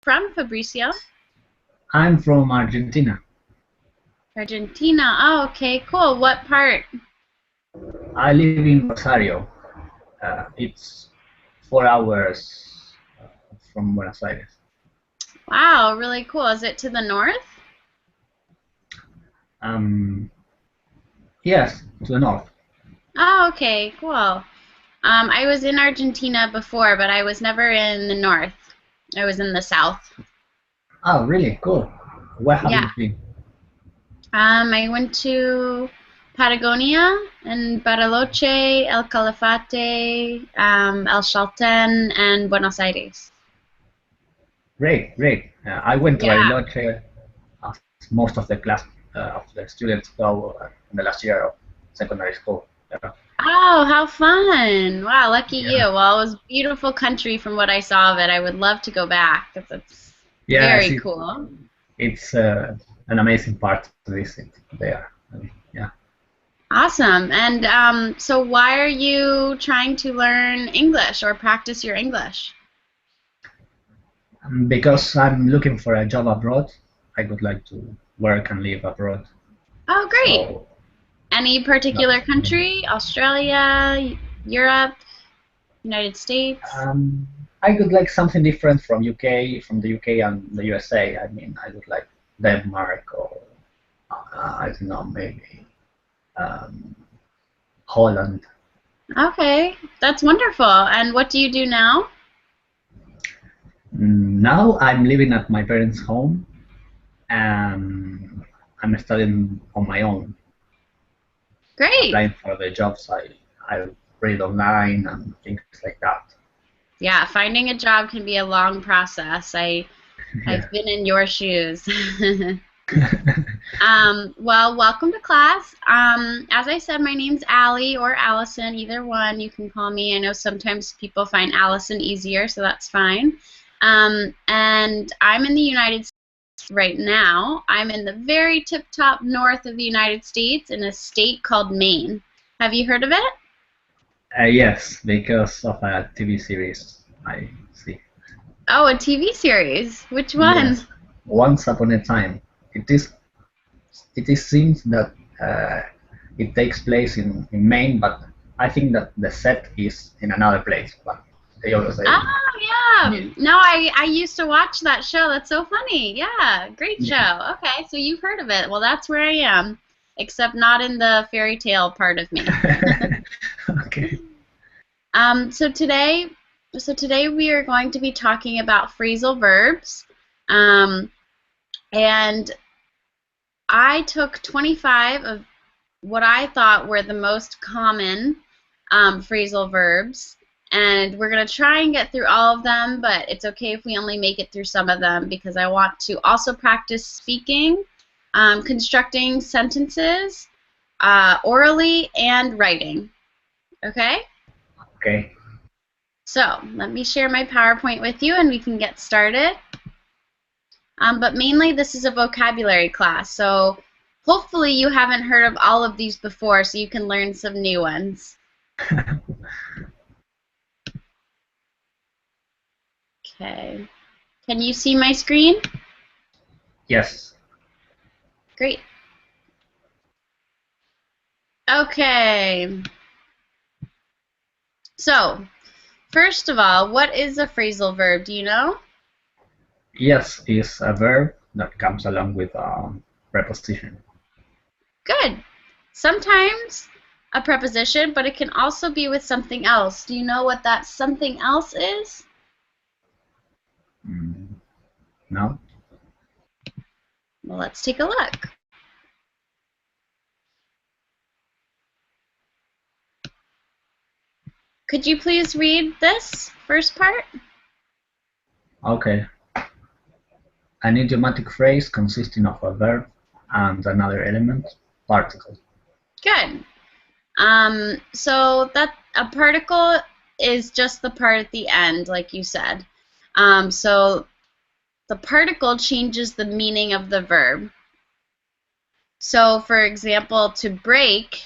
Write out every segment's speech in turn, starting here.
From Fabricio? I'm from Argentina. Argentina. Oh, okay, cool. What part? I live in Rosario. It's 4 hours from Buenos Aires. Wow, really cool. Is it to the north? Um, yes, to the north. Oh, okay, cool. I was in Argentina before, but I was never in the north. I was in the south. Oh, really? Cool. Where have Yeah. you been? I went to Patagonia and Bariloche, El Calafate, El Chalten, and Buenos Aires. Great, great. I went to Yeah. Bariloche as most of the class of the students go in the last year of secondary school. Oh, how fun. Wow, lucky you. Yeah, Well, it was a beautiful country from what I saw of it. I would love to go back. It's yes, very cool. it's an amazing part to visit there. Yeah. Awesome. And so why are you trying to learn English or practice your English? Because I'm looking for a job abroad, I would like to work and live abroad. Oh, great. So Any particular that's country? Australia, Europe, United States? um, I would like something different from the UK and the USA. I mean, I would like Denmark or I don't know, maybe um, Holland. Okay, that's wonderful. And what do you do now? Now I'm living at my parents' home and I'm studying on my own, Great. applying for the jobs I read online and things like that. Yeah, finding a job can be a long process. Yeah. I've been in your shoes. Well, welcome to class. As I said, my name's Allie or Allison, either one. You can call me. I know sometimes people find Allison easier, so that's fine. And I'm in the United States right now. I'm in the very tip-top north of the United States in a state called Maine. Have you heard of it? Yes, because of a TV series I see. Oh, a TV series. Which one? Yes, once upon a time. It is. It is seems that it takes place in Maine, but I think that the set is in another place. But they always say, Oh, yeah. yeah, No, I used to watch that show. That's so funny. Yeah, great yeah. show. Okay, so you've heard of it. Well, that's where I am, except not in the fairy tale part of me. Okay. So today we are going to be talking about phrasal verbs. Um, and I took 25 of what I thought were the most common phrasal verbs. And we're going to try and get through all of them, but it's okay if we only make it through some of them because I want to also practice speaking, constructing sentences, orally, and writing. Okay? Okay. So let me share my PowerPoint with you and we can get started. But mainly this is a vocabulary class, so hopefully you haven't heard of all of these before so you can learn some new ones. Okay. Can you see my screen? Yes. Great. Okay. So, first of all, what is a phrasal verb? Do you know? Yes is a verb that comes along with a preposition. Good. Sometimes a preposition, but it can also be with something else. Do you know what that something else is? Mm, no. Well, let's take a look. Could you please read this first part? Okay. An idiomatic phrase consisting of a verb and another element, particle. Good. So that a particle is just the part at the end, like you said. So the particle changes the meaning of the verb. So, for example, to break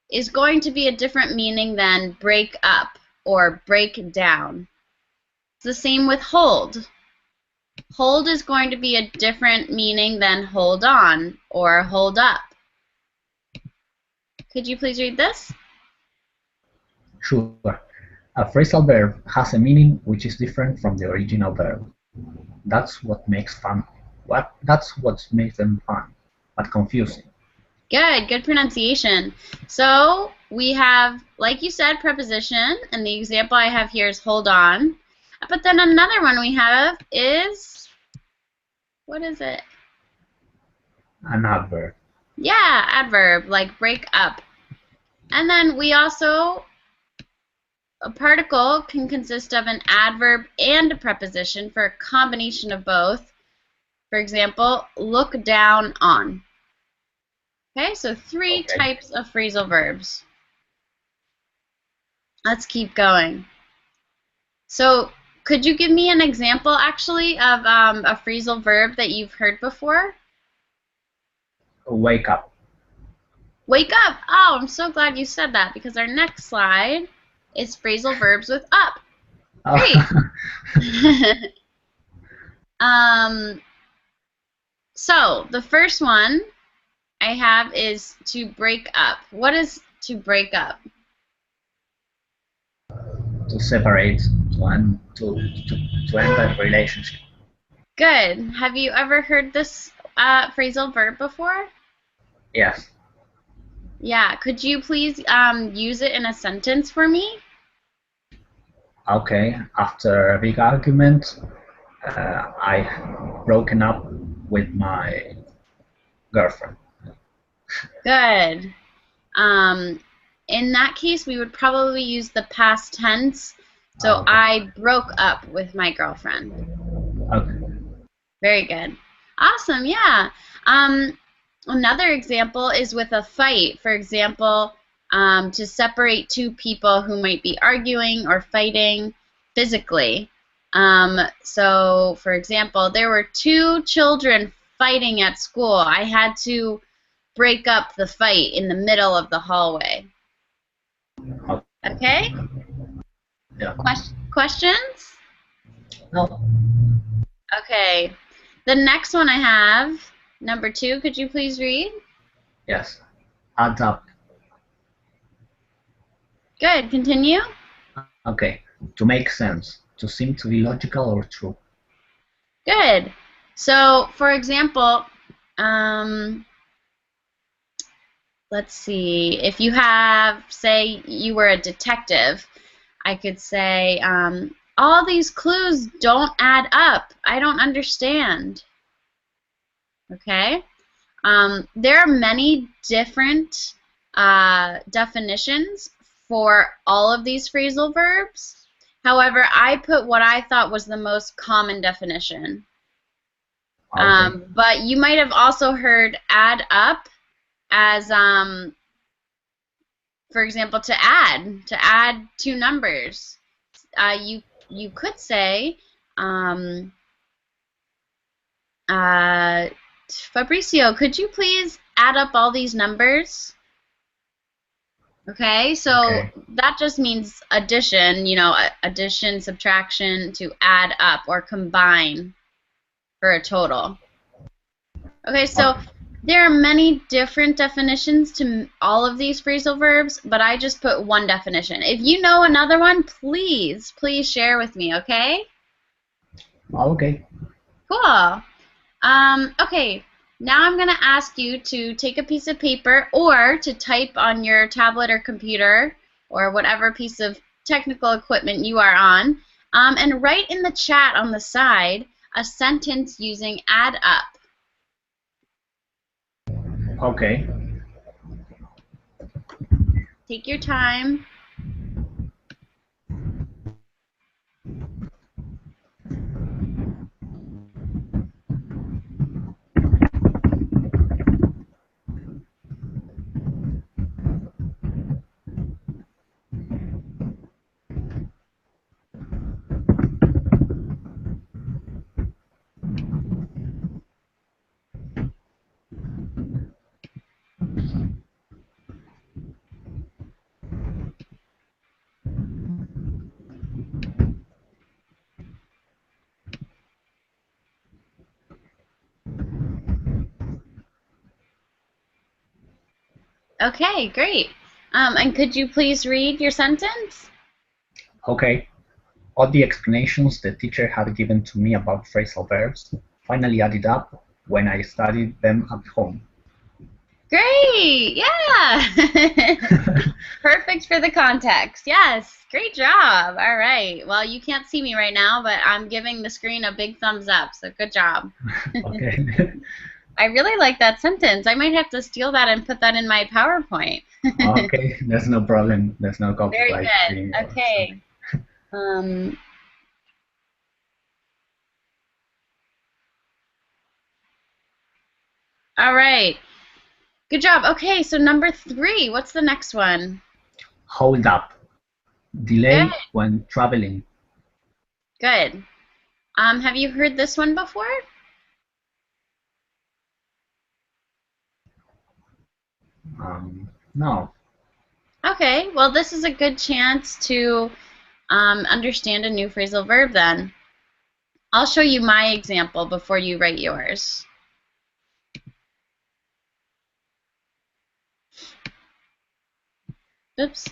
is going to be a different meaning than break up or break down. It's the same with hold. hold is going to be a different meaning than hold on or hold up. Could you please read this? Sure. A phrasal verb has a meaning which is different from the original verb. That's what makes fun. That's what makes them fun, but confusing. Good pronunciation. So we have, like you said, preposition, and the example I have here is hold on. But then another one we have is, what is it? An adverb. Yeah, adverb, like break up. And then we also, a particle can consist of an adverb and a preposition for a combination of both. For example, look down on. Okay, so three types of phrasal verbs. Let's keep going. So could you give me an example, actually, of a phrasal verb that you've heard before? Wake up. Wake up! Oh, I'm so glad you said that, because our next slide is phrasal verbs with up. Great! So the first one I have is to break up. What is to break up? To separate, to end a relationship. Good. Have you ever heard this phrasal verb before? Yes. Yeah. Could you please use it in a sentence for me? Okay. After a big argument, I broken up with my girlfriend. Good. In that case, we would probably use the past tense. So Okay. I broke up with my girlfriend. Okay. Very good. Awesome, yeah. Another example is with a fight. For example, to separate two people who might be arguing or fighting physically. So, for example, there were two children fighting at school. I had to break up the fight in the middle of the hallway. Okay? Yeah. Questions? No. Okay. The next one I have, number 2, could you please read? Yes. Add up. Good. Continue. Okay. To make sense. To seem to be logical or true. Good. So, for example, let's see. If you have, say, you were a detective, I could say, all these clues don't add up. I don't understand. Okay? There are many different definitions for all of these phrasal verbs. However, I put what I thought was the most common definition. Okay. But you might have also heard add up as, for example, to add two numbers. You could say, Fabricio, could you please add up all these numbers? Okay, so that just means addition, addition, subtraction, to add up or combine for a total. Okay, so there are many different definitions to all of these phrasal verbs, but I just put one definition. If you know another one, please share with me, okay? Okay. Cool. Okay, now I'm going to ask you to take a piece of paper or to type on your tablet or computer or whatever piece of technical equipment you are on, and write in the chat on the side a sentence using add up. Okay. Take your time. Okay, great. And could you please read your sentence? Okay. All the explanations the teacher had given to me about phrasal verbs finally added up when I studied them at home. Great. Yeah. Perfect for the context. Yes. Great job. All right. Well, you can't see me right now, but I'm giving the screen a big thumbs up. So good job. Okay. I really like that sentence. I might have to steal that and put that in my PowerPoint. Okay, there's no problem. There's no Very copyright thing good. or something. Okay. Um, all right. Good job. Okay, so number 3. What's the next one? Hold up. Good. Delay when traveling. Good. Have you heard this one before? No. Okay. Well, this is a good chance to understand a new phrasal verb then. I'll show you my example before you write yours. Oops.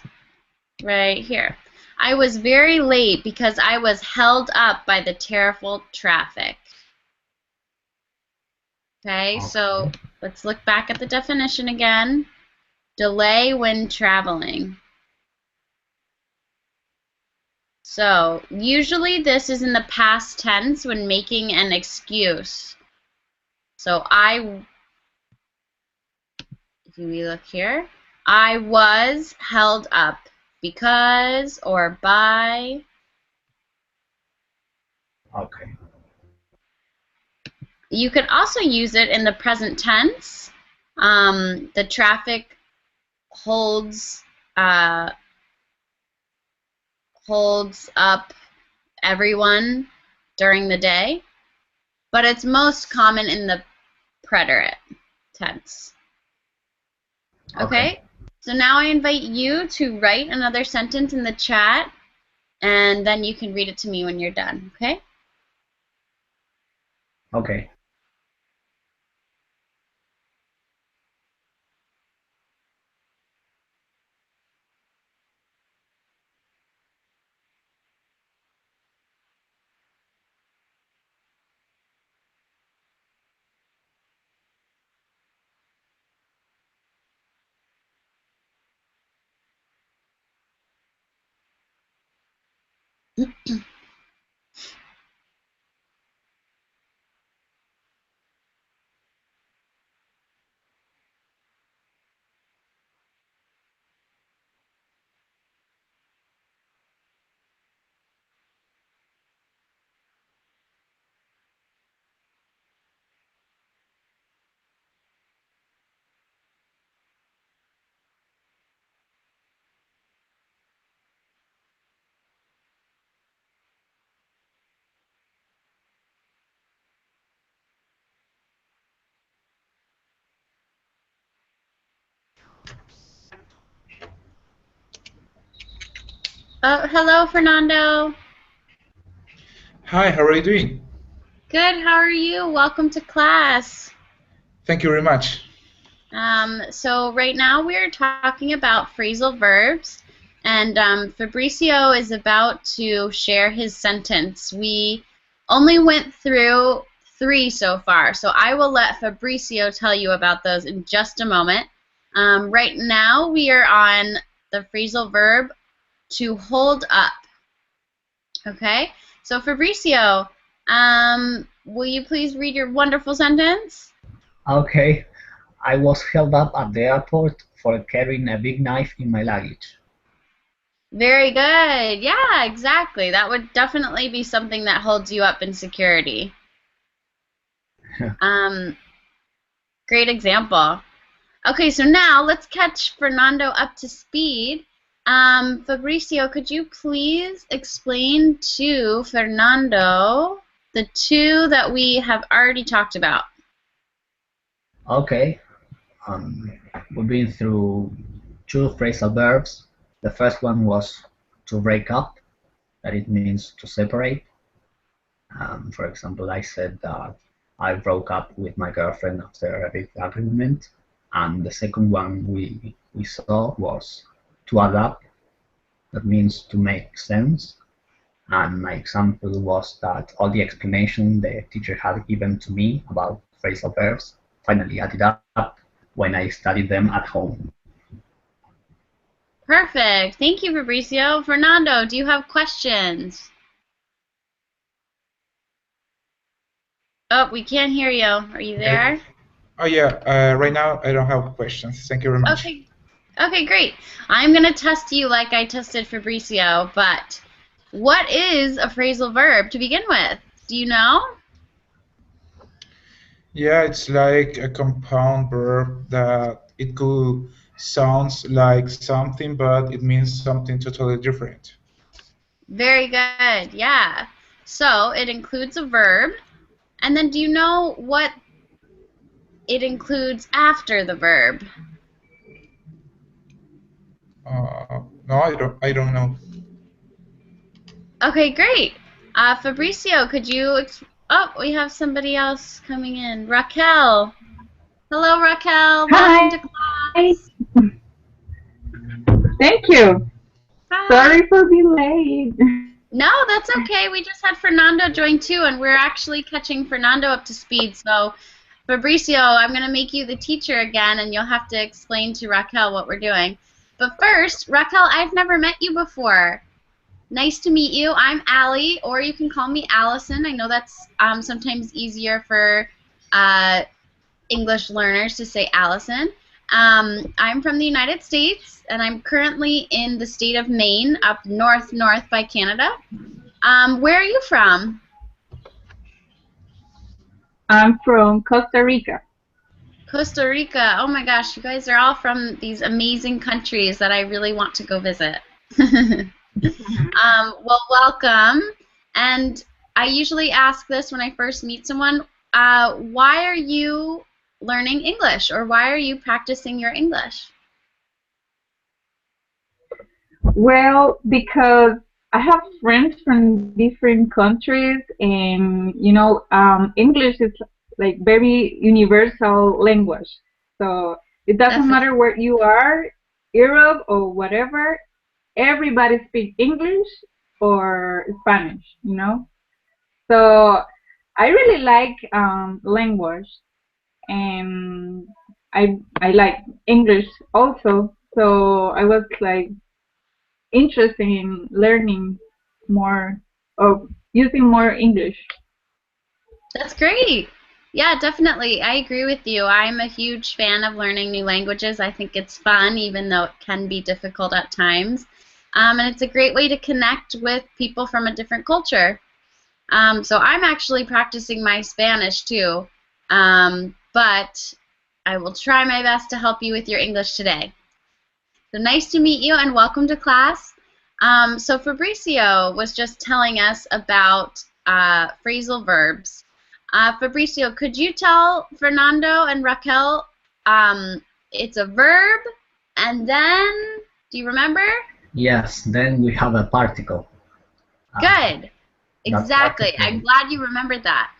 Right here. I was very late because I was held up by the terrible traffic. Okay, so Okay. let's look back at the definition again. Delay when traveling. So usually this is in the past tense when making an excuse. So if we look here, I was held up because or by. Okay. You could also use it in the present tense. The traffic holds uh, holds up everyone during the day, but it's most common in the preterite tense. Okay. Okay, so now I invite you to write another sentence in the chat, and then you can read it to me when you're done, okay? Okay. Oh, hello, Fernando. Hi, how are you doing? Good, how are you? Welcome to class. Thank you very much. So right now we are talking about phrasal verbs, and Fabricio is about to share his sentence. We only went through 3 so far, so I will let Fabricio tell you about those in just a moment. Right now we are on the phrasal verb to hold up. Okay, so Fabricio, will you please read your wonderful sentence? Okay. I was held up at the airport for carrying a big knife in my luggage. Very good. Yeah, exactly. That would definitely be something that holds you up in security. Um, Great example. Okay, so now let's catch Fernando up to speed. Fabricio, could you please explain to Fernando the 2 that we have already talked about? Okay. We've been through 2 phrasal verbs. The first one was to break up, that it means to separate. For example, I said that I broke up with my girlfriend after a big argument. And the second one we saw was to adapt. That means to make sense. And my example was that all the explanation the teacher had given to me about phrasal verbs finally added up when I studied them at home. Perfect. Thank you, Fabricio. Fernando, do you have questions? Oh, we can't hear you. Are you there? Oh yeah, right now I don't have questions. Thank you very much. Okay. Okay, great. I'm going to test you like I tested Fabricio, but what is a phrasal verb to begin with? Do you know? Yeah, it's like a compound verb that it could sounds like something, but it means something totally different. Very good. Yeah. So it includes a verb. And then do you know what it includes after the verb? No, I don't know. Okay, great. Fabricio, could you... Oh, we have somebody else coming in. Raquel. Hello, Raquel. Welcome to Hi, class. thank you. Hi. Sorry for being late. No, that's okay. We just had Fernando join too, and we're actually catching Fernando up to speed. So, Fabricio, I'm going to make you the teacher again, and you'll have to explain to Raquel what we're doing. But first, Raquel, I've never met you before. Nice to meet you. I'm Allie, or you can call me Allison. I know that's sometimes easier for English learners to say Allison. I'm from the United States, and I'm currently in the state of Maine, up north by Canada. Where are you from? I'm from Costa Rica. Costa Rica. Oh my gosh, you guys are all from these amazing countries that I really want to go visit. Well, welcome. And I usually ask this when I first meet someone, why are you learning English, or why are you practicing your English? Well, because I have friends from different countries, and English is like very universal language. So it doesn't Definitely. matter where you are, Europe or whatever, everybody speaks English or Spanish. So I really like language, and I like English also. So I was like interested in learning more of using more English. That's great. Yeah, definitely. I agree with you. I'm a huge fan of learning new languages. I think it's fun, even though it can be difficult at times. And it's a great way to connect with people from a different culture. So I'm actually practicing my Spanish too, but I will try my best to help you with your English today. So nice to meet you and welcome to class. So Fabricio was just telling us about phrasal verbs. Fabricio, could you tell Fernando and Raquel it's a verb, and then, do you remember? Yes, then we have a particle. Good. That Exactly. particle, I'm glad you remembered that.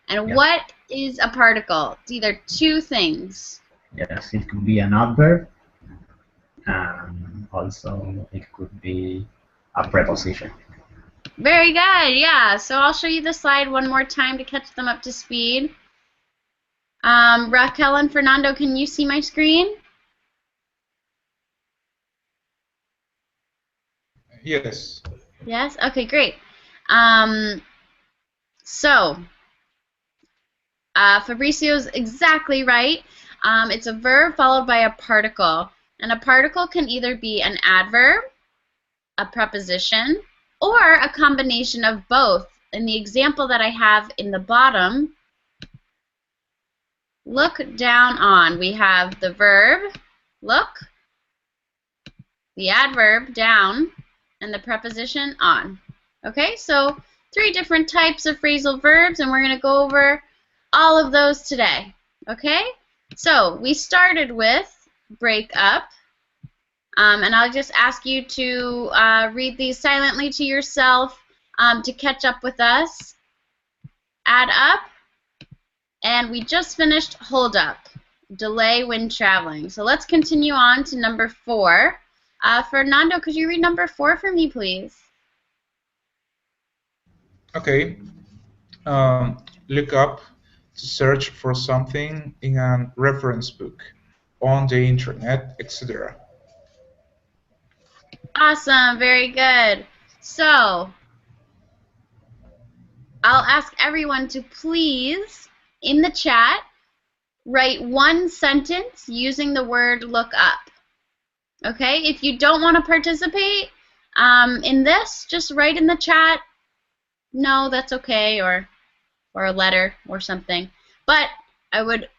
And yeah, what is a particle? It's either two things. yes, it could be an adverb, and also it could be a preposition. Very good. Yeah. So I'll show you the slide one more time to catch them up to speed. Raquel and Fernando, can you see my screen? Yes. Yes? Okay, great. Um, so, Fabricio's exactly right. It's a verb followed by a particle. And a particle can either be an adverb, a preposition, or a combination of both. In the example that I have in the bottom, look down on. We have the verb, look, the adverb, down, and the preposition, on. Okay, so 3 different types of phrasal verbs, and we're going to go over all of those today. Okay, so we started with break up, and I'll just ask you to read these silently to yourself to catch up with us. Add up, and we just finished hold up. delay when traveling. So let's continue on to number 4. Fernando, could you read number 4 for me, please? Okay. Look up to search for something in a reference book, on the internet, etc. Awesome, very good. So I'll ask everyone to please, in the chat, write one sentence using the word look up. Okay, if you don't want to participate in this, just write in the chat, no, that's okay, or a letter or something. But I would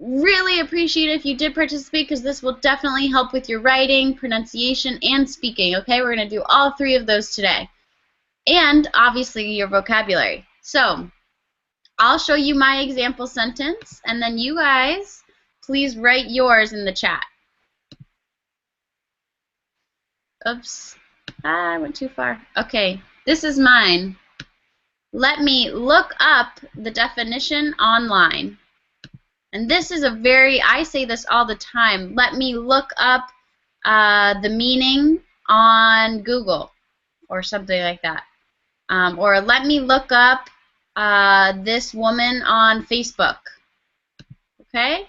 really appreciate it if you did participate, because this will definitely help with your writing, pronunciation, and speaking. Okay, we're going to do all 3 of those today. And obviously your vocabulary. So I'll show you my example sentence, and then you guys please write yours in the chat. Oops, I went too far. Okay, this is mine. Let me look up the definition online. And this is I say this all the time. Let me look up the meaning on Google or something like that. Or let me look up this woman on Facebook. Okay?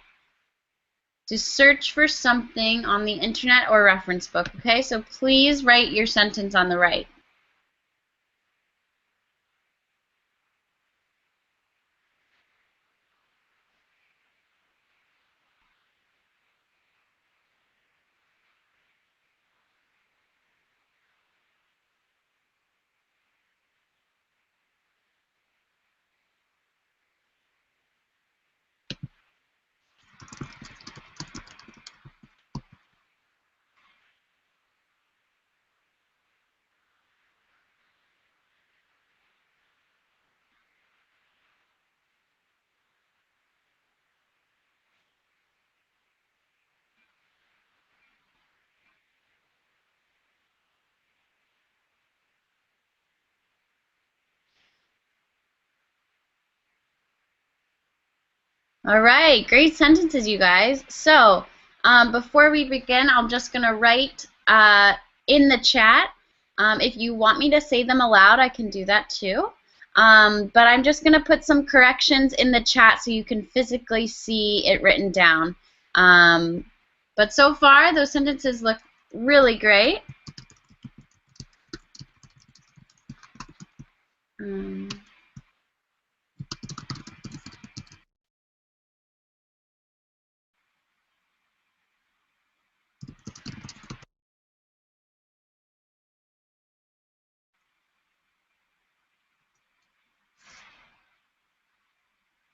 To search for something on the internet or reference book. Okay? So please write your sentence on the right. All right, great sentences, you guys. So before we begin, I'm just going to write in the chat. If you want me to say them aloud, I can do that too. But I'm just going to put some corrections in the chat so you can physically see it written down. But so far, those sentences look really great.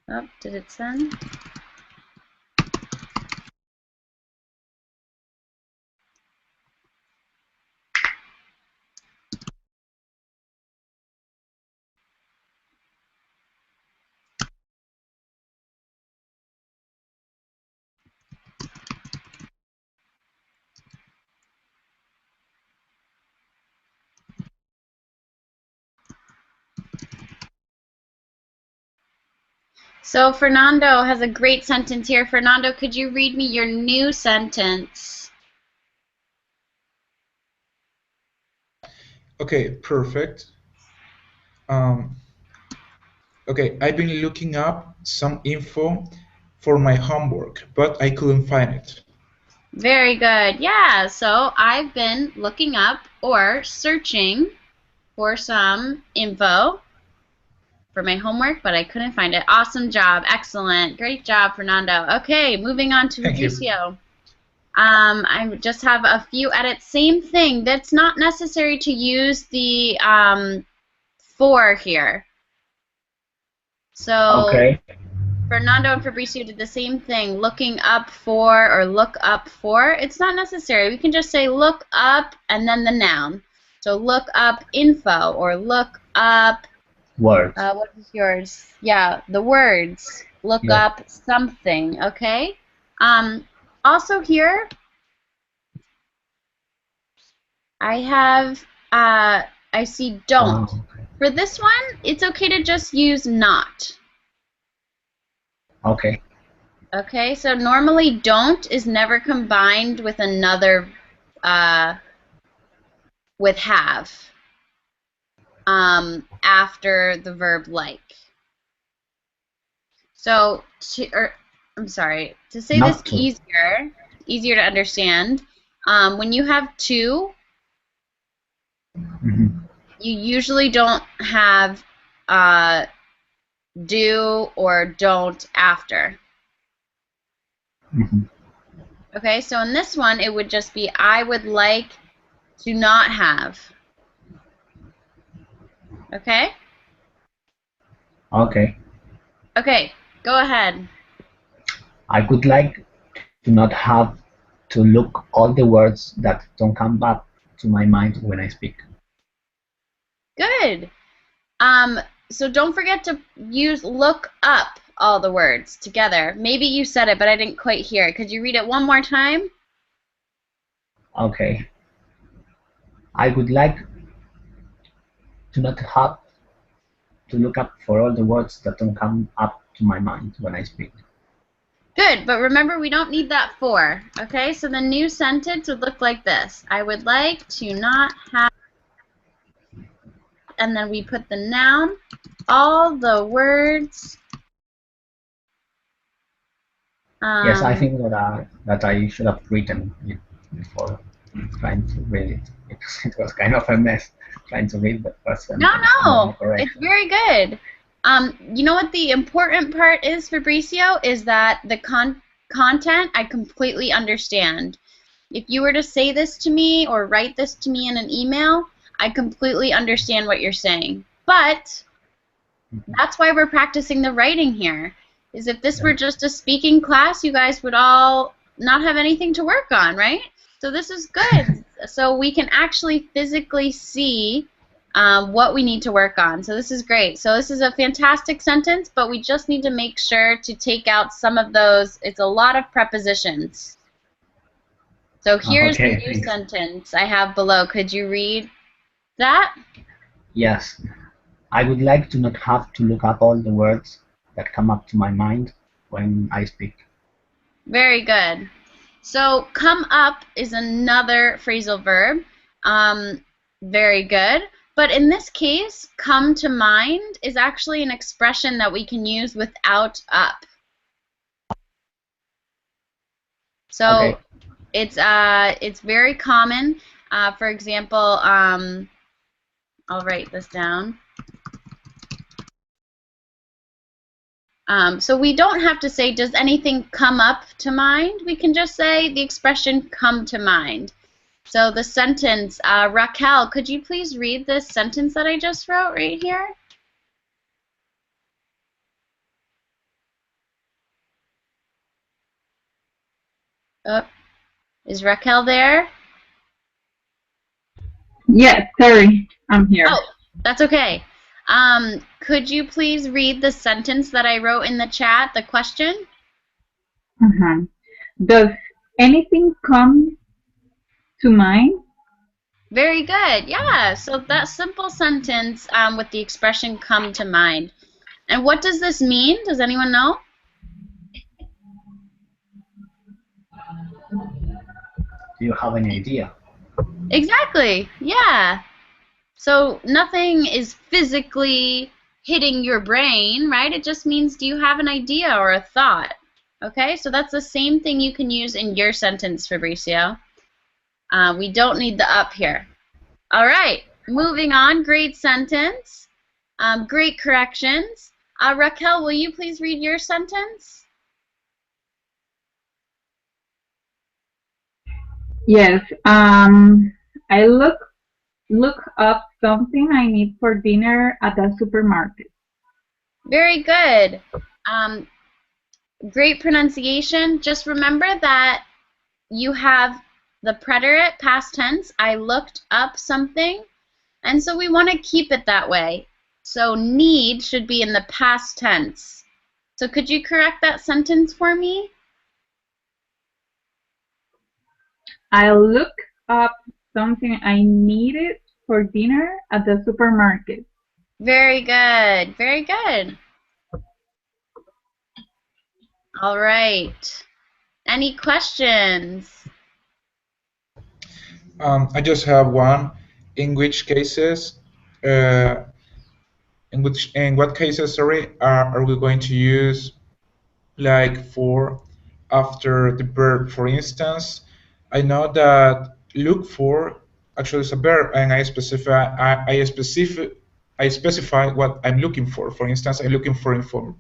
Oh, did it send? So Fernando has a great sentence here. Fernando, could you read me your new sentence? Okay, perfect. Okay, I've been looking up some info for my homework, but I couldn't find it. Very good. Yeah, so I've been looking up or searching for some info for my homework, but I couldn't find it. Awesome job. Excellent. Great job, Fernando. Okay, moving on to Thank you. Fabricio. I just have a few edits. Same thing. That's not necessary to use the for here. So Okay. Fernando and Fabricio did the same thing, looking up for or look up for. It's not necessary. We can just say look up and then the noun. So look up info or look up, Words. what is yours? Yeah, the words. Look Yeah. up something, okay? Also here, I have, I see don't. Okay. For this one, it's okay to just use not. Okay. Okay, so normally don't is never combined with another, with have, after the verb like. So, I'm sorry, to say this Not to. easier to understand, when you have to, Mhm. you usually don't have do or don't after. Mhm. Okay, so in this one, it would just be I would like to not have. Okay? Okay. Okay, go ahead. I would like to not have to look all the words that don't come back to my mind when I speak. Good. Um, so don't forget to look up all the words together. Maybe you said it, but I didn't quite hear it. Could you read it one more time? Okay. I would like to not have to look up for all the words that don't come up to my mind when I speak. Good, but remember we don't need that for. Okay, so the new sentence would look like this. I would like to not have, and then we put the noun, all the words. Yes, I Um, think that I should have written it before trying to read it. It was kind of a mess trying to read the first no, sentence and then the no, it's correction. very good. You know what the important part is, Fabricio, is that the content I completely understand. If you were to say this to me or write this to me in an email, I completely understand what you're saying. But that's why we're practicing the writing here. Is if this Yeah. were just a speaking class, you guys would all not have anything to work on, right? So this is good. So we can actually physically see what we need to work on. So this is great. So this is a fantastic sentence, but we just need to make sure to take out some of those. It's a lot of prepositions. So here's the Okay, new thanks. sentence I have below. Could you read that? Yes, I would like to not have to look up all the words that come up to my mind when I speak. Very good. So come up is another phrasal verb. Very good. But in this case, come to mind is actually an expression that we can use without up. So Okay. it's very common. For example, I'll write this down. So we don't have to say, does anything come up to mind? We can just say the expression come to mind. So the sentence, Raquel, could you please read this sentence that I just wrote right here? Oh, is Raquel there? Yes, sorry, I'm here. Oh, that's okay. Could you please read the sentence that I wrote in the chat, the question? Uh-huh. Does anything come to mind? Very good. Yeah. So that simple sentence with the expression come to mind. And what does this mean? Does anyone know? Do you have any idea? Exactly. Yeah. So nothing is physically hitting your brain, right? It just means, do you have an idea or a thought? Okay, so that's the same thing you can use in your sentence, Fabricio. We don't need the up here. All right, moving on. Great sentence. Great corrections. Raquel, will you please read your sentence? Yes. I look up something I need for dinner at the supermarket. Very good. Um, great pronunciation. Just remember that you have the preterite past tense. I looked up something. And so we want to keep it that way. So need should be in the past tense. So could you correct that sentence for me? I look up something I needed for dinner at the supermarket. Very good. Very good. All right. Any questions? I just have one. In which cases, uh, in what cases, sorry, are we going to use like for after the verb? For instance, I know that look for actually is a verb, and I specify what I'm looking for. For instance, I'm looking for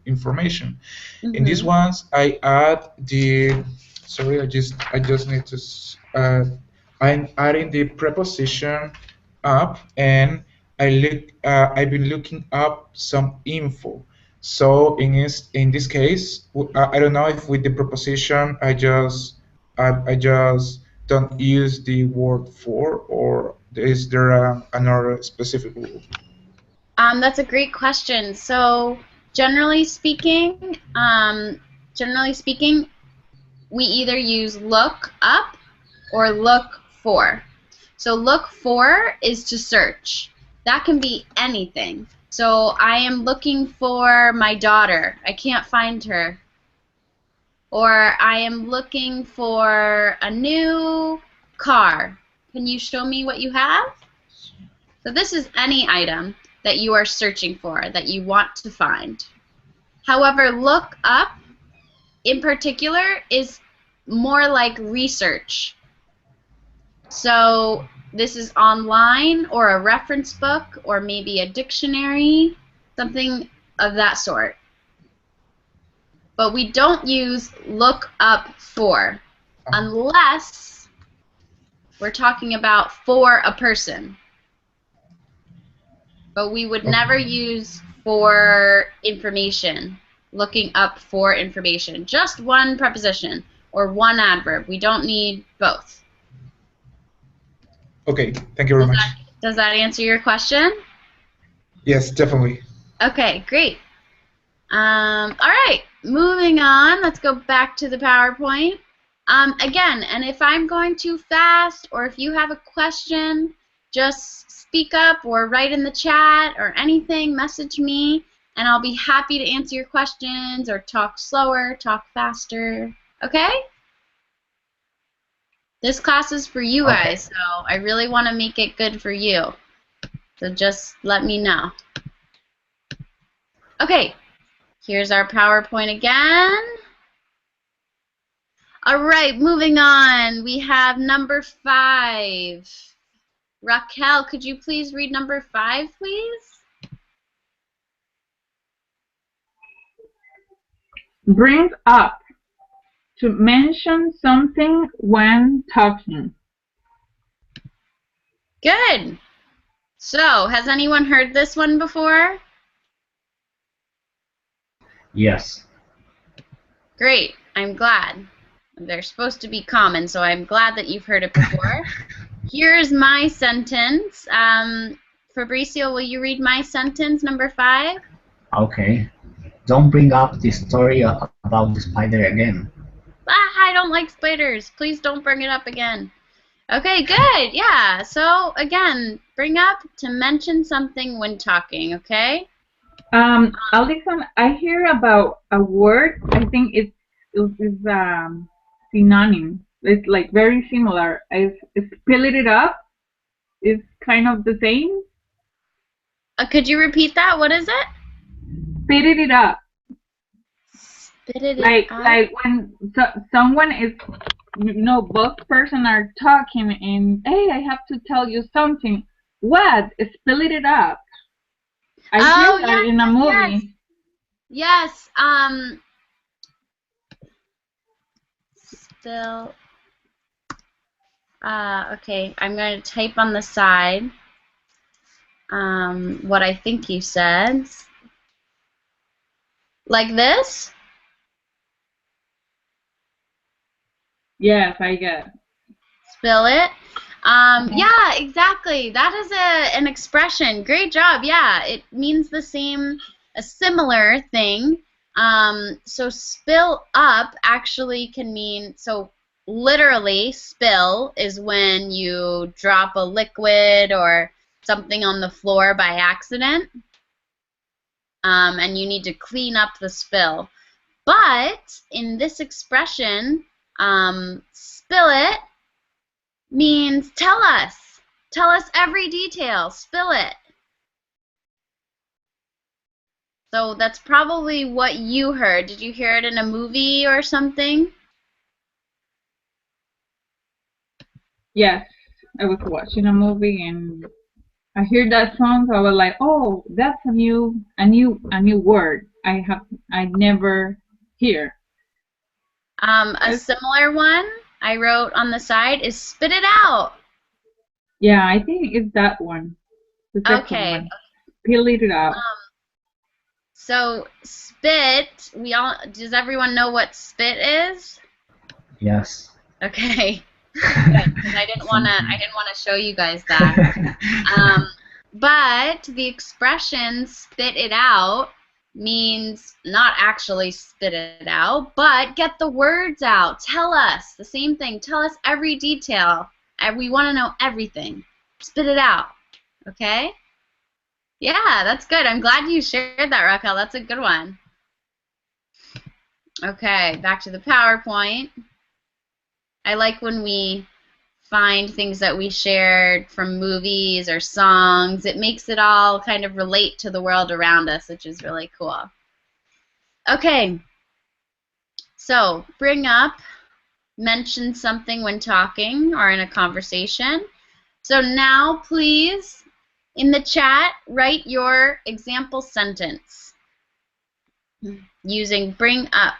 information. In these Mm-hmm. ones, I add the sorry, I just need to I'm adding the preposition up, and I've been looking up some info. So in this case, I don't know if with the preposition I just don't use the word for, or is there another specific rule? That's a great question. So generally speaking, we either use look up or look for. So look for is to search. That can be anything. So I am looking for my daughter. I can't find her. Or I am looking for a new car. Can you show me what you have? So this is any item that you are searching for, that you want to find. However, look up in particular is more like research. So this is online or a reference book or maybe a dictionary, something of that sort. But we don't use look up for unless we're talking about for a person. But we would never use for information, looking up for information. Just one preposition or one adverb. We don't need both. Okay, thank you very much. Does that answer your question? Yes, definitely. Okay, great. All right, moving on. Let's go back to the PowerPoint. Again, and if I'm going too fast or if you have a question, just speak up or write in the chat or anything, message me, and I'll be happy to answer your questions or talk slower, talk faster. Okay? This class is for you guys, so I really want to make it good for you. So just let me know. Okay, here's our PowerPoint again. All right, moving on. We have number 5. Raquel, could you please read number 5, please? Bring up. To mention something when talking. Good. So, has anyone heard this one before? Yes. Great. I'm glad. They're supposed to be common, so I'm glad that you've heard it before. Here's my sentence. Fabricio, will you read my sentence, number 5? Okay. Don't bring up the story about the spider again. I don't like spiders. Please don't bring it up again. Okay, good. Yeah. So, again, bring up to mention something when talking, okay? Alison, I hear about a word. I think it's synonym. It's like very similar. I split it up. It's kind of the same. Could you repeat that? What is it? Spit it up. Spit it Like out. when someone is, both person are talking and hey, I have to tell you something. What? Spill it up. I hear that in a movie. Yes. Spill. Okay, I'm going to type on the side what I think you said. Like this? Yes, I get. Spill it. Yeah, exactly. That is an expression. Great job. Yeah, it means the same, a similar thing. So spill up actually can mean, so literally spill is when you drop a liquid or something on the floor by accident, and you need to clean up the spill. But in this expression, spill it means tell us. Tell us every detail. Spill it. So that's probably what you heard. Did you hear it in a movie or something? Yes, I was watching a movie and I hear that song. So I was like, "Oh, that's a new word. I never hear." A similar one I wrote on the side is spit it out. Yeah, I think it's that one. The second one. Spill it out. So spit, does everyone know what spit is? Yes. Okay. Because I didn't want to show you guys that. But the expression spit it out means not actually spit it out, but get the words out. Tell us the same thing. Tell us every detail. We want to know everything. Spit it out. Okay? Yeah, that's good. I'm glad you shared that, Raquel. That's a good one. Okay, back to the PowerPoint. I like when we find things that we shared from movies or songs. It makes it all kind of relate to the world around us, which is really cool. Okay, so bring up, mention something when talking or in a conversation. So now, please, in the chat, write your example sentence using bring up.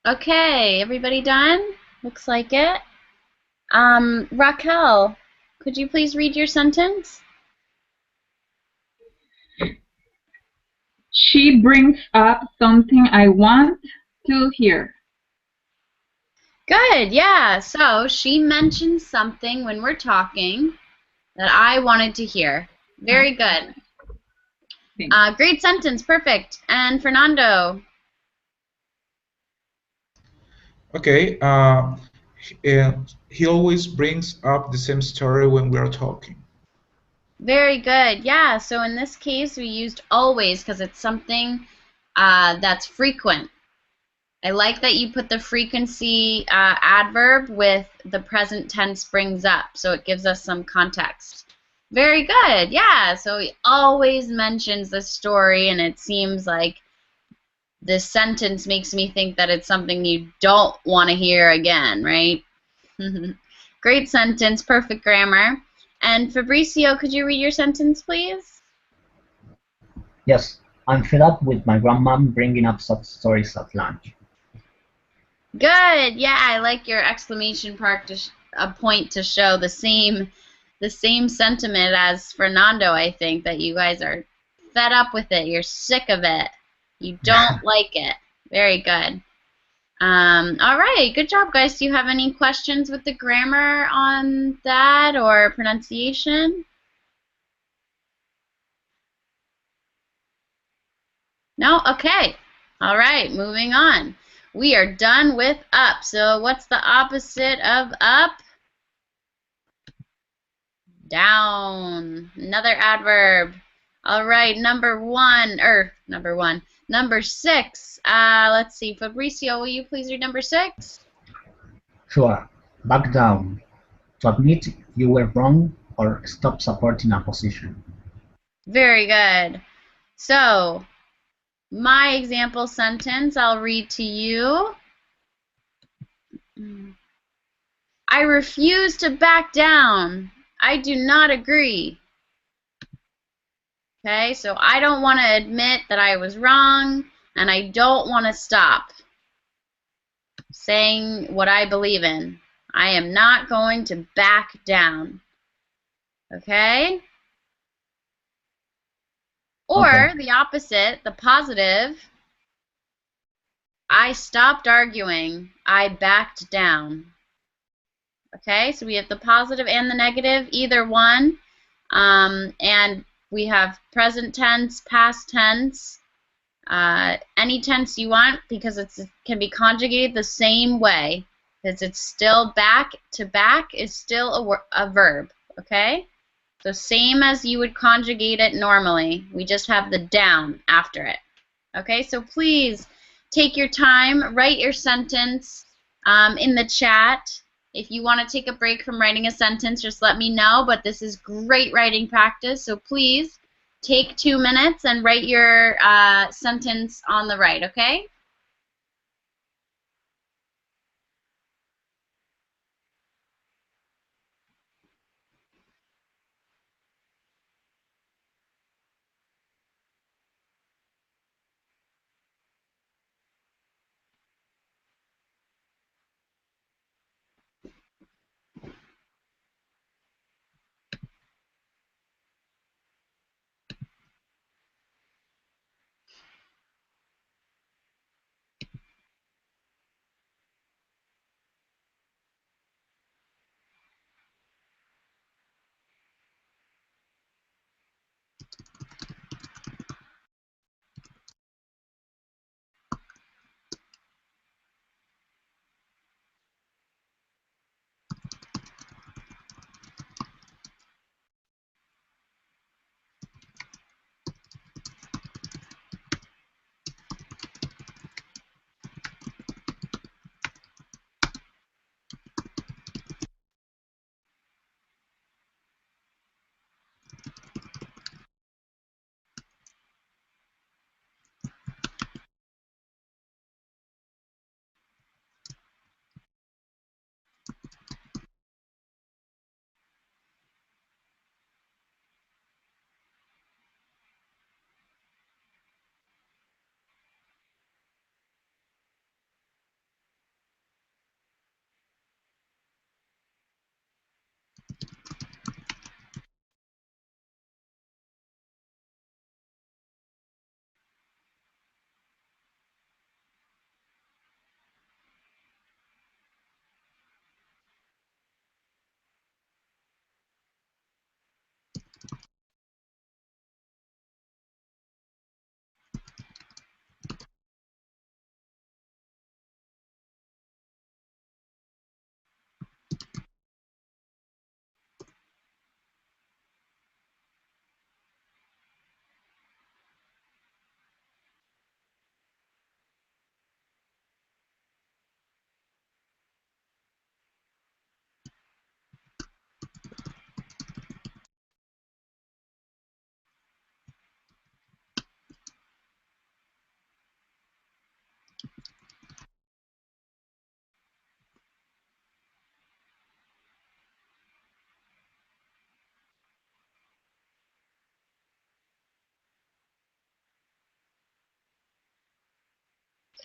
Okay, everybody done? Looks like it. Raquel, could you please read your sentence? She brings up something I want to hear. Good, yeah. So she mentioned something when we're talking that I wanted to hear. Very good. Great sentence, perfect. And Fernando? Okay, he always brings up the same story when we are talking. Very good, yeah. So in this case, we used always because it's something that's frequent. I like that you put the frequency adverb with the present tense brings up, so it gives us some context. Very good, yeah. So he always mentions the story, and it seems like this sentence makes me think that it's something you don't want to hear again, right? Great sentence, perfect grammar. And Fabricio, could you read your sentence, please? Yes, I'm fed up with my grandmom bringing up such stories at lunch. Good. Yeah, I like your exclamation part a point to show the same sentiment as Fernando. I think that you guys are fed up with it. You're sick of it. You don't like it. Very good. All right. Good job, guys. Do you have any questions with the grammar on that or pronunciation? No? Okay. All right. Moving on. We are done with up. So what's the opposite of up? Down. Another adverb. All right, number 6. Let's see. Fabricio, will you please read number 6? Sure, back down. To admit you were wrong or stop supporting a position. Very good. So, my example sentence I'll read to you. I refuse to back down. I do not agree. Okay, so I don't want to admit that I was wrong, and I don't want to stop saying what I believe in. I am not going to back down. Okay? Or Okay. the opposite, the positive, I stopped arguing. I backed down. Okay, so we have the positive and the negative, either one. And we have present tense, past tense, any tense you want, because it can be conjugated the same way, because it's still back to back is still a verb. Okay, so same as you would conjugate it normally, we just have the down after it. Okay, so please take your time, write your sentence in the chat. If you want to take a break from writing a sentence, just let me know, but this is great writing practice, so please take 2 minutes and write your sentence on the right, okay?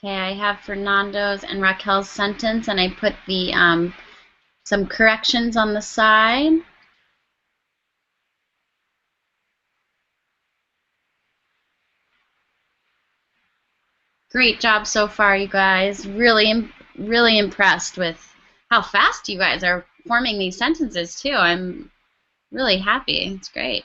Okay, I have Fernando's and Raquel's sentence, and I put the some corrections on the side. Great job so far, you guys. Really, really impressed with how fast you guys are forming these sentences, too. I'm really happy. It's great.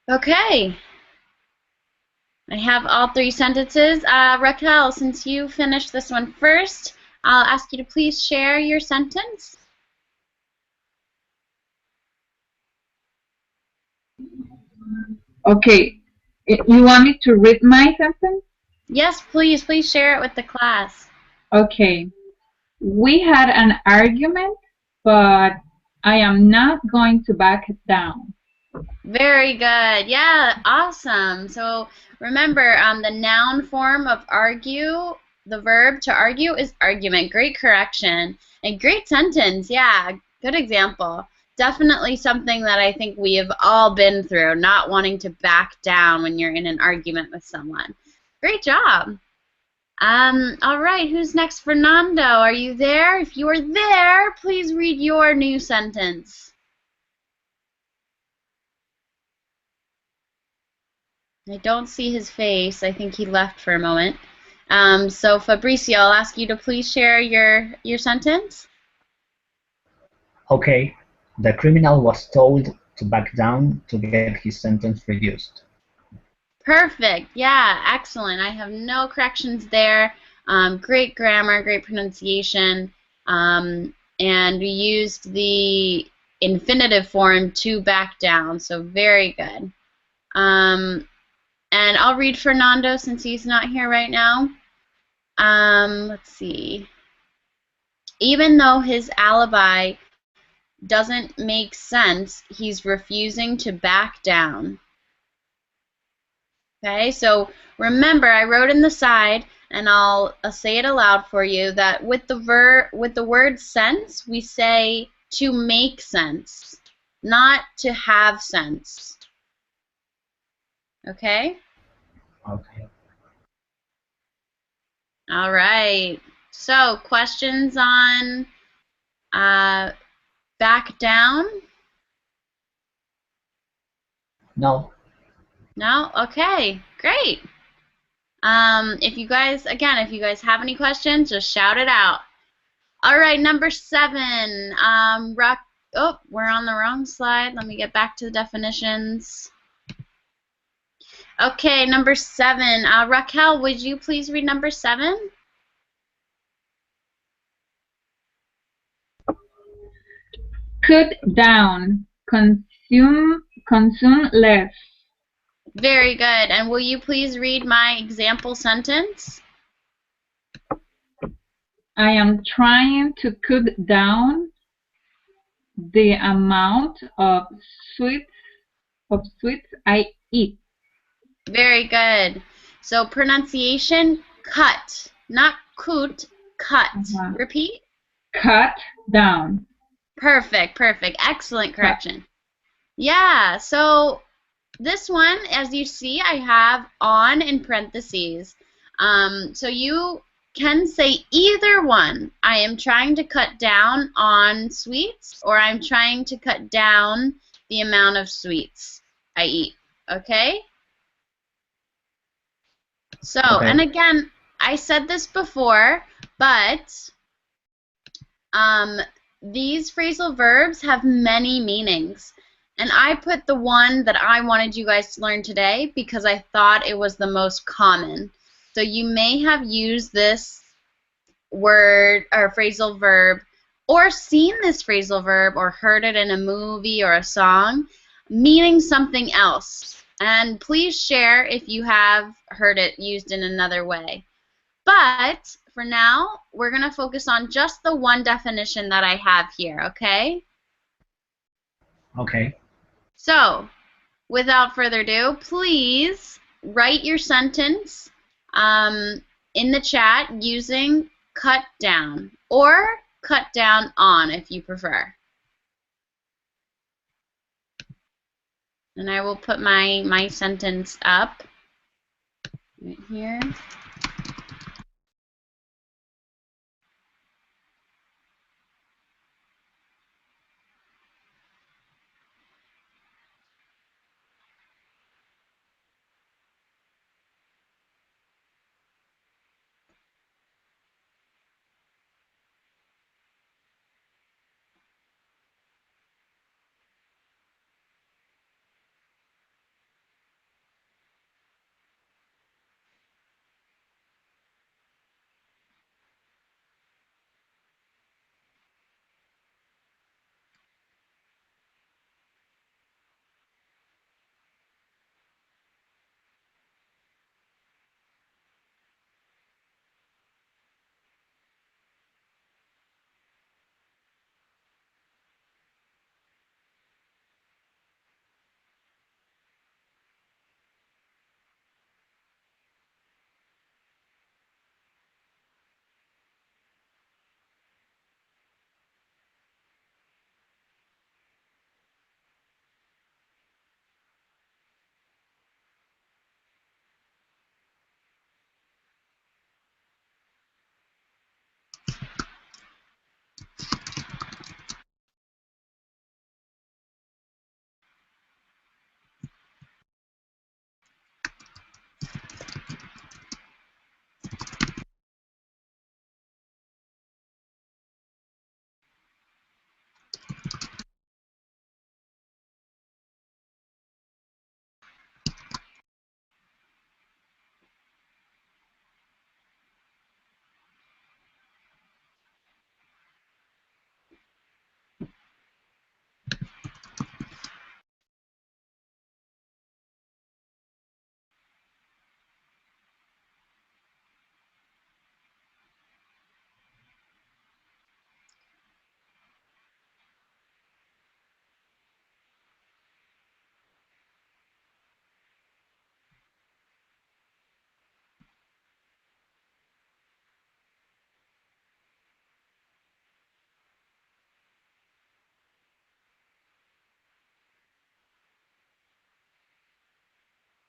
Okay. I have all three sentences. Raquel, since you finished this one first, I'll ask you to please share your sentence. Okay. You want me to read my sentence? Yes, please. Please share it with the class. Okay. We had an argument, but I am not going to back down. Very good. Yeah, awesome. So remember, the noun form of argue, the verb to argue is argument. Great correction. And great sentence. Yeah, good example. Definitely something that I think we have all been through, not wanting to back down when you're in an argument with someone. Great job. All right, who's next? Fernando, are you there? If you are there, please read your new sentence. I don't see his face. I think he left for a moment. So Fabricio, I'll ask you to please share your sentence. Okay, the criminal was told to back down to get his sentence reduced. Perfect. Yeah, excellent. I have no corrections there. Great grammar, great pronunciation. And we used the infinitive form to back down, so very good. And I'll read Fernando since he's not here right now. Let's see. Even though his alibi doesn't make sense, he's refusing to back down. Okay, so remember, I wrote in the side, and I'll say it aloud for you, that with the word sense, we say to make sense, not to have sense. Okay? Okay. All right. So, questions on back down? No. No? Okay, great. If you guys have any questions, just shout it out. All right, number 7. Oh, we're on the wrong slide. Let me get back to the definitions. Okay, number 7. Raquel, would you please read number 7? Cut down, consume less. Very good. And will you please read my example sentence? I am trying to cut down the amount of sweets I eat. Very good. So pronunciation, cut, not coot, cut. Repeat. Cut down. Perfect, perfect. Excellent correction. Yeah, so this one, as you see, I have on in parentheses. So you can say either one. I am trying to cut down on sweets, or I'm trying to cut down the amount of sweets I eat. Okay? So, Okay. and again, I said this before, but these phrasal verbs have many meanings. And I put the one that I wanted you guys to learn today because I thought it was the most common. So you may have used this word or phrasal verb or seen this phrasal verb or heard it in a movie or a song meaning something else. And please share if you have heard it used in another way. But for now, we're going to focus on just the one definition that I have here, okay? Okay. So, without further ado, please write your sentence in the chat using cut down or cut down on if you prefer. And I will put my sentence up right here.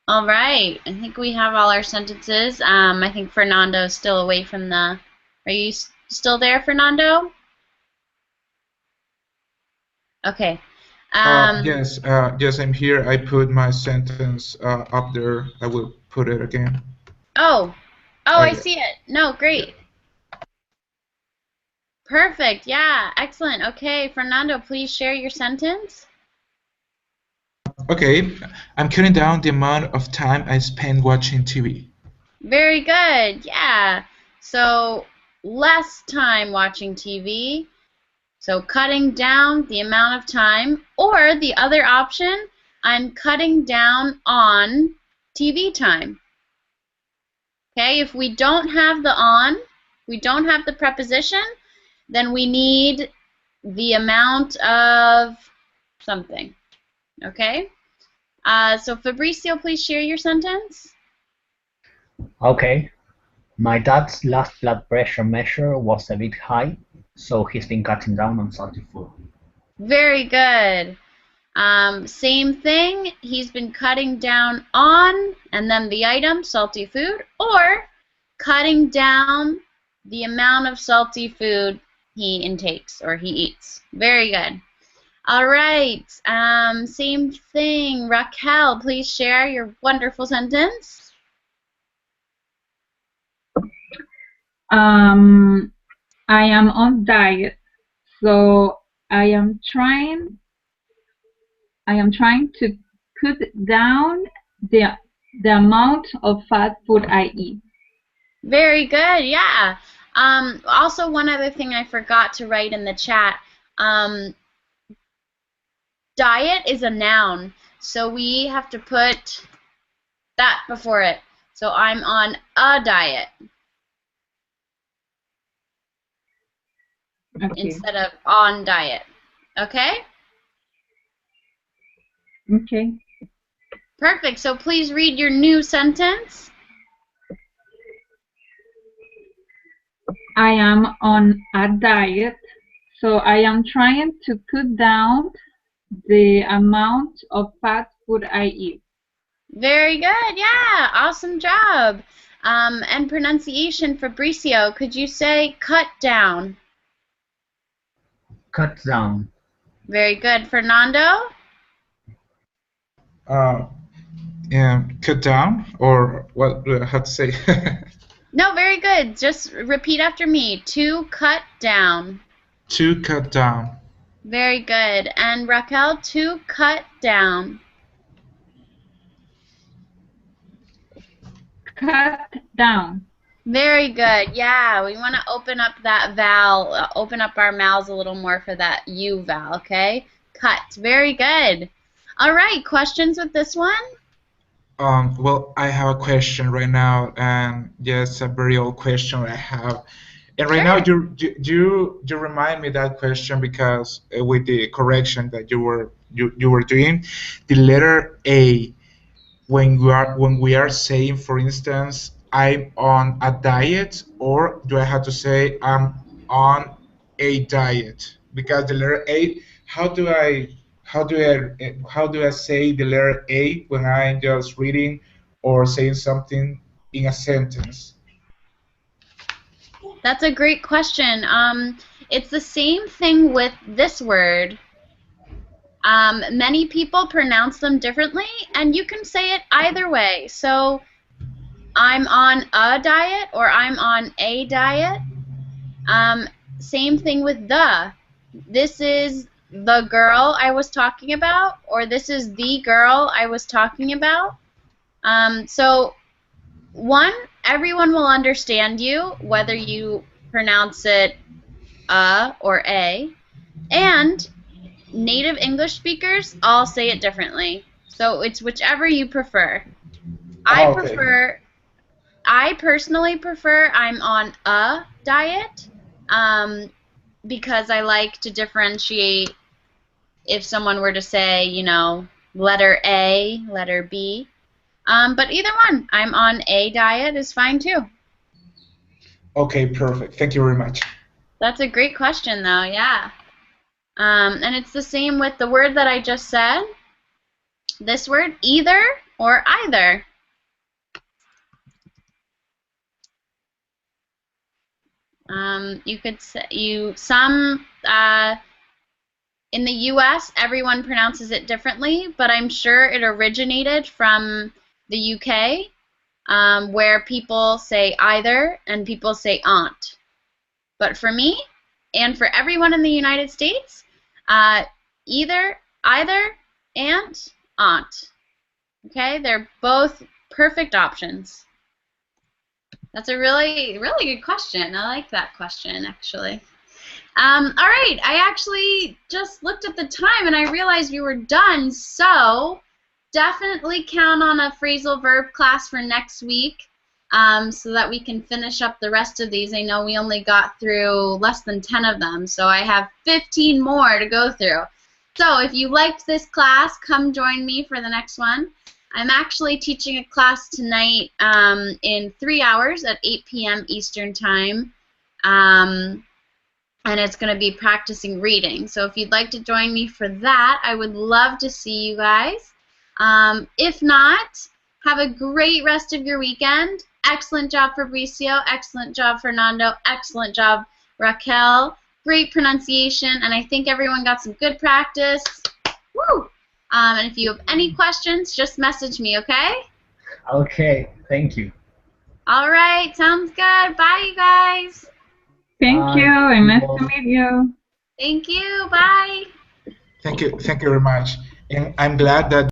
All right, I think we have all our sentences. I think Fernando's still away from the. Are you still there, Fernando? Okay. Yes, yes, I'm here. I put my sentence up there. I will put it again. Oh, I see it. No, great. Yeah. Perfect. Yeah, excellent. Okay, Fernando, please share your sentence. Okay, I'm cutting down the amount of time I spend watching TV. Very good. Yeah. So less time watching TV. So cutting down the amount of time, or the other option, I'm cutting down on TV time. Okay, if we don't have the on, we don't have the preposition, then we need the amount of something. Okay? So Fabricio, please share your sentence. Okay. My dad's last blood pressure measure was a bit high, so he's been cutting down on salty food. Very good. Same thing. He's been cutting down on, and then the item, salty food, or cutting down the amount of salty food he intakes or he eats. Very good. All right. Same thing. Raquel, please share your wonderful sentence. I am on diet, so I am trying to cut down the amount of fat food I eat. Very good. Yeah. Also, one other thing I forgot to write in the chat. Diet is a noun, so we have to put that before it. So I'm on a diet. Okay. Instead of on diet. Okay? Okay. Perfect. So please read your new sentence. I am on a diet, so I am trying to cut down the amount of fast food I eat. Very good. Yeah, awesome job. And pronunciation, Fabricio, could you say cut down? Cut down. Very good. Fernando? Cut down, or what do I have to say? No, very good. Just repeat after me. To cut down. To cut down. Very good. And Raquel, to cut down. Cut down. Very good. Yeah, we want to open up that vowel, open up our mouths a little more for that U vowel, okay? Cut. Very good. All right, questions with this one? Well, I have a question right now, and yes, a very old question I have. And right now, you remind me that question because with the correction that you were doing, the letter A, when we are saying, for instance, I'm on a diet, or do I have to say I'm on a diet? Because the letter A, how do I how do I say the letter A when I'm just reading or saying something in a sentence? That's a great question. It's the same thing with this word. Many people pronounce them differently, and you can say it either way. So I'm on a diet or I'm on a diet. Same thing with the. This is the girl I was talking about, or this is the girl I was talking about. So one, everyone will understand you, whether you pronounce it or a, and native English speakers all say it differently. So it's whichever you prefer. Okay. I personally prefer I'm on a diet because I like to differentiate if someone were to say, you know, letter A, letter B. But either one, I'm on a diet is fine too. Okay, perfect. Thank you very much. That's a great question though, yeah. And it's the same with the word that I just said. This word, either or either. You could say in the U.S. everyone pronounces it differently, but I'm sure it originated from the U.K. Where people say either and people say aunt. But for me and for everyone in the United States, either, and aunt. Okay, they're both perfect options. That's a really, really good question. I like that question, actually. All right, I actually just looked at the time and I realized we were done, so definitely count on a phrasal verb class for next week so that we can finish up the rest of these. I know we only got through less than 10 of them, so I have 15 more to go through. So if you liked this class, come join me for the next one. I'm actually teaching a class tonight in 3 hours at 8 p.m. Eastern Time, and it's going to be practicing reading. So if you'd like to join me for that, I would love to see you guys. If not, have a great rest of your weekend. Excellent job, Fabricio. Excellent job, Fernando. Excellent job, Raquel. Great pronunciation, and I think everyone got some good practice. Woo! And if you have any questions, just message me, okay? Okay, thank you. All right, sounds good. Bye, you guys. Thank you, and nice to meet you. Thank you. Bye. Thank you very much. And I'm glad that